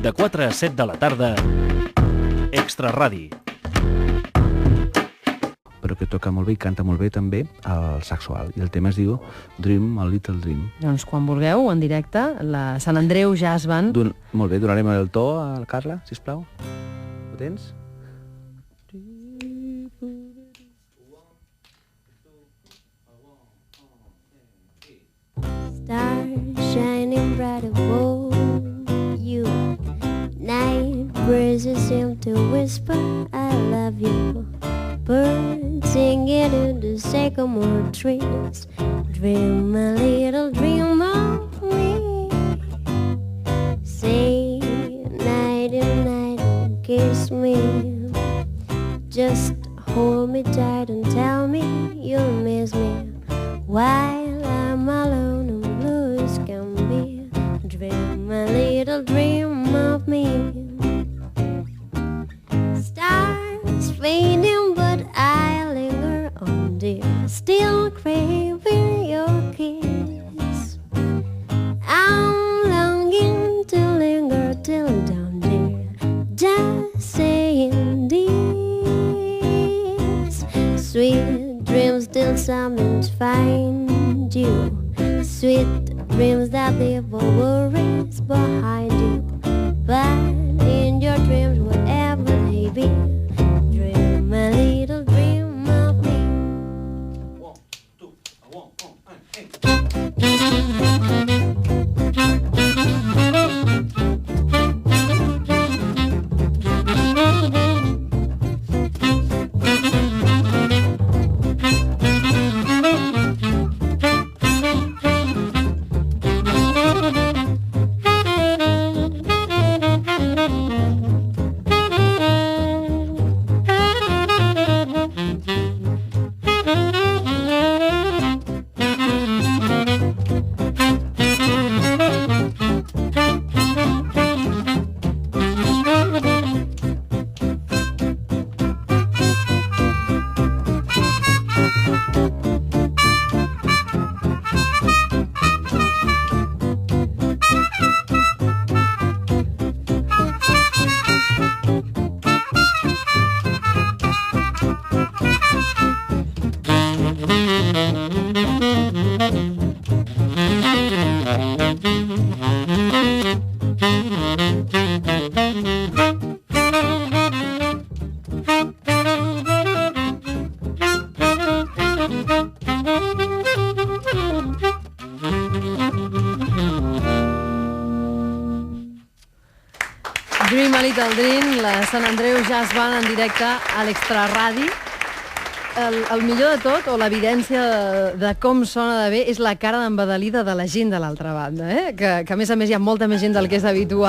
De 4 a 7 de la tarda, Extra Radi. Però que toca molt bé i canta molt bé també el saxoal. I el tema es diu Dream, a Little Dream. Doncs quan vulgueu, en directe, la Sant Andreu Jazz Band. Molt bé, donarem el to a Carla, sisplau. Ho tens? Stars shining bright above you. Night breezes seem to whisper, I love you. Birds singing in the sycamore trees. Dream a little dream of me. Say night and night and kiss me. Just hold me tight and tell me you'll miss me. While I'm alone and blue as can be. Dream a little dream of me. Stars fading, but I linger on, dear, still craving your kiss. I'm longing to linger till dawn, dear, just saying this. Sweet dreams till summons find you. Sweet dreams that leave all worries behind you. But in your dreams, whatever they be, dream a little dream of me. 1, 2, 1, 'Dream a Little Dream', la Sant Andreu Jazz Band en directe a l'Extra Radi. El millor de tot, o l'evidència de com sona de bé, és la cara d'embadalida de la gent de l'altra banda, que a més hi ha molta més gent del que és habitual.